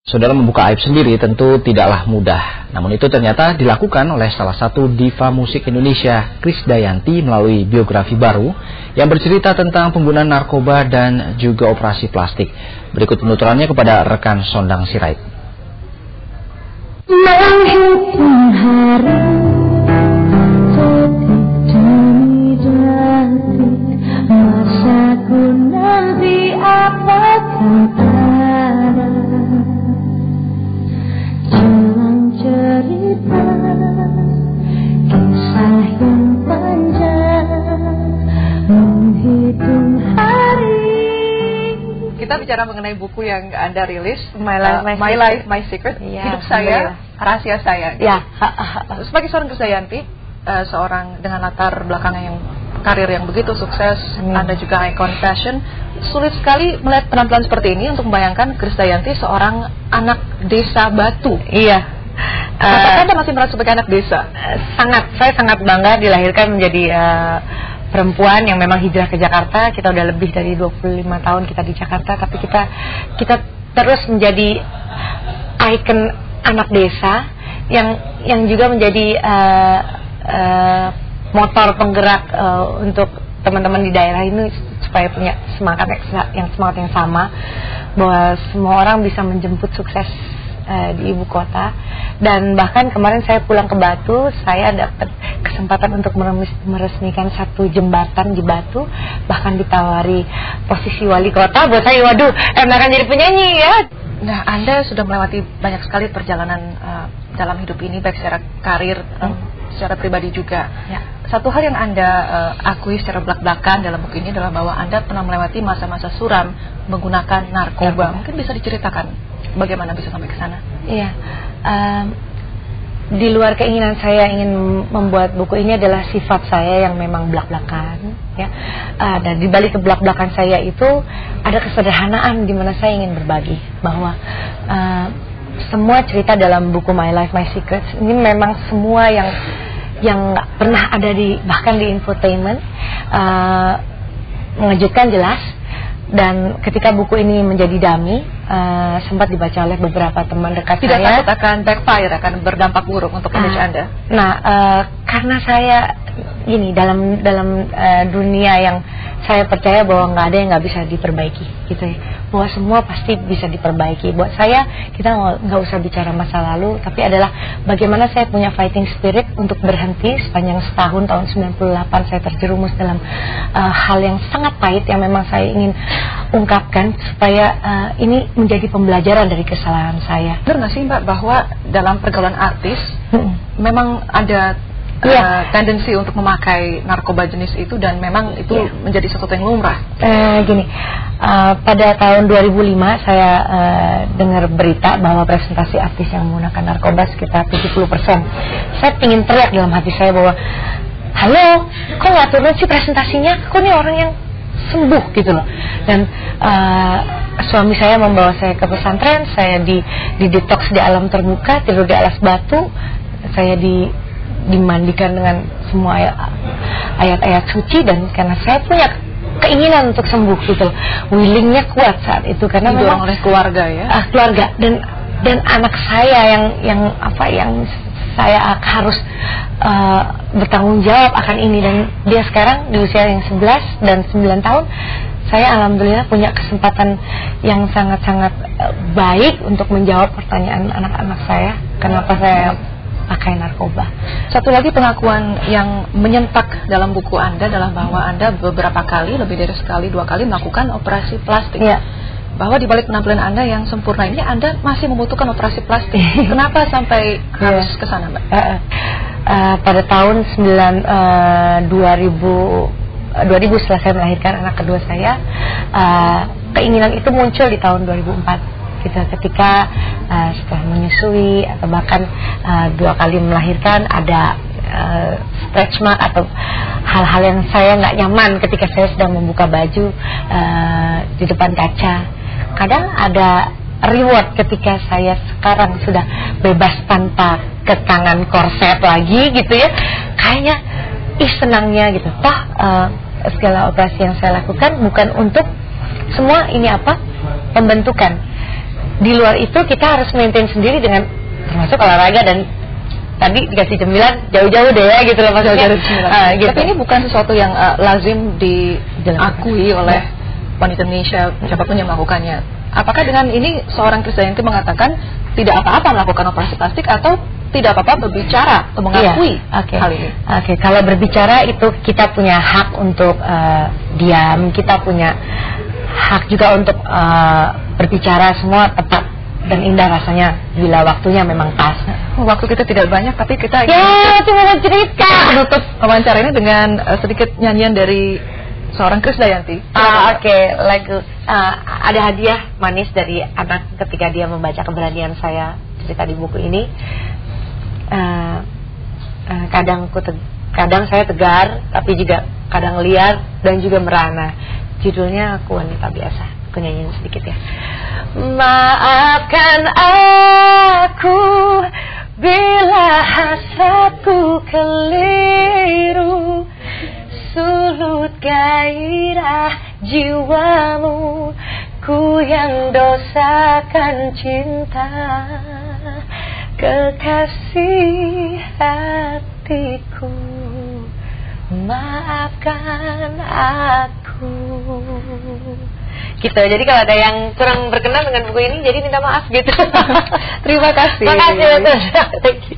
Saudara, membuka aib sendiri tentu tidaklah mudah. Namun itu ternyata dilakukan oleh salah satu diva musik Indonesia, Krisdayanti, melalui biografi baru yang bercerita tentang penggunaan narkoba dan juga operasi plastik. Berikut penuturannya kepada rekan Sondang Sirait. Menghitung hari, detik demi detik, masaku nanti apakah ada jalan cerita, kisah yang panjang, menghitung hari. Kita bicara mengenai buku yang Anda rilis, My Life, My Secret, ya, hidup saya, rahasia saya. Ya. Sebagai seorang Krisdayanti, seorang dengan latar belakang yang karir yang begitu sukses, Anda juga ikon fashion, sulit sekali melihat penampilan seperti ini untuk membayangkan Krisdayanti seorang anak desa Batu. Iya. Apakah Anda masih merasa sebagai anak desa? Saya sangat bangga dilahirkan menjadi perempuan yang memang hijrah ke Jakarta. Kita udah lebih dari 25 tahun kita di Jakarta, tapi kita terus menjadi ikon anak desa yang juga menjadi motor penggerak untuk teman-teman di daerah ini supaya punya semangat yang sama, bahwa semua orang bisa menjemput sukses di ibu kota. Dan bahkan kemarin saya pulang ke Batu, saya dapat kesempatan untuk meresmikan satu jembatan di Batu, bahkan ditawari posisi wali kota. Buat saya, waduh, enakan jadi penyanyi ya. Nah, Anda sudah melewati banyak sekali perjalanan dalam hidup ini, baik secara karir, secara pribadi juga. Ya. Satu hal yang Anda akui secara belak-belakan dalam buku ini adalah bahwa Anda pernah melewati masa-masa suram menggunakan narkoba. Mungkin bisa diceritakan bagaimana bisa sampai ke sana? Iya. Di luar keinginan saya ingin membuat buku ini adalah sifat saya yang memang belak-belakan, ya. Dan di balik kebelak-belakan saya itu ada kesederhanaan di mana saya ingin berbagi bahwa semua cerita dalam buku My Life, My Secrets ini memang semua yang nggak pernah ada bahkan di infotainment, mengejutkan jelas. Dan ketika buku ini menjadi dummy, sempat dibaca oleh beberapa teman dekat saya. Tidak takut akan backfire, akan berdampak buruk untuk image Anda? Nah, karena saya ini dalam dunia yang saya percaya bahwa nggak ada yang nggak bisa diperbaiki, gitu ya. Bahwa semua pasti bisa diperbaiki. Buat saya, kita nggak usah bicara masa lalu, tapi adalah bagaimana saya punya fighting spirit untuk berhenti. Sepanjang setahun, tahun 98, saya terjerumus dalam hal yang sangat pahit yang memang saya ingin ungkapkan supaya ini menjadi pembelajaran dari kesalahan saya. Benar nggak sih Mbak bahwa dalam pergaulan artis memang ada tendensi untuk memakai narkoba jenis itu, dan memang itu menjadi sesuatu yang lumrah? Pada tahun 2005 saya dengar berita bahwa presentasi artis yang menggunakan narkoba sekitar 70%. Saya ingin teriak dalam hati saya bahwa, halo, kok nggak turun sih presentasinya? Kok ini orang yang sembuh gitu loh. Dan suami saya membawa saya ke pesantren, saya di detox di alam terbuka, tidur di alas batu, saya dimandikan dengan semua ayat-ayat suci. Dan karena saya punya keinginan untuk sembuh gitu, willingnya kuat saat itu karena didorong oleh keluarga ya. Keluarga dan anak saya yang saya harus bertanggung jawab akan ini. Dan dia sekarang di usia yang 11 dan 9 tahun. Saya alhamdulillah punya kesempatan yang sangat-sangat baik untuk menjawab pertanyaan anak-anak saya, kenapa saya pakai narkoba. Satu lagi pengakuan yang menyentak dalam buku Anda adalah bahwa Anda beberapa kali, lebih dari sekali, 2 kali melakukan operasi plastik. Ya. Bahwa di balik penampilan Anda yang sempurna ini, Anda masih membutuhkan operasi plastik. Kenapa sampai harus ke sana, Mbak? Pada tahun 2000 setelah saya melahirkan anak kedua saya, keinginan itu muncul di tahun 2004. Ketika setelah menyusui atau bahkan 2 kali melahirkan, ada stretch mark atau hal-hal yang saya nggak nyaman ketika saya sedang membuka baju di depan kaca. Kadang ada reward ketika saya sekarang sudah bebas tanpa kekangan korset lagi gitu ya. Kayaknya senangnya gitu. Toh segala operasi yang saya lakukan bukan untuk semua ini pembentukan. di luar itu kita harus maintain sendiri dengan termasuk olahraga dan tadi dikasih cemilan jauh-jauh deh ya gitu loh maksudnya. Gitu. Tapi ini bukan sesuatu yang lazim diakui oleh wanita Indonesia siapapun yang melakukannya. Apakah dengan ini seorang Krisdayanti mengatakan tidak apa-apa melakukan operasi plastik atau tidak apa-apa berbicara atau mengakui hal ini? Kalau berbicara itu kita punya hak untuk diam, kita punya hak juga untuk berbicara, semua tepat dan indah rasanya bila waktunya memang pas. Waktu kita tidak banyak, tapi kita cuma cerita. Menutup wawancara ini dengan sedikit nyanyian dari seorang Krisdayanti. Lagu ada hadiah manis dari anak ketika dia membaca keberanian saya cerita di buku ini. Kadang saya tegar, tapi juga kadang liar dan juga merana. Judulnya Aku Wanita Biasa. Aku nyanyiin sedikit ya. Maafkan aku bila hasratku keliru, sulut gairah jiwamu, ku yang dosakan cinta, kekasih hatiku, maafkan aku. Gitu, jadi kalau ada yang kurang berkenan dengan buku ini, jadi minta maaf gitu. Terima kasih. Terima kasih. Thank you.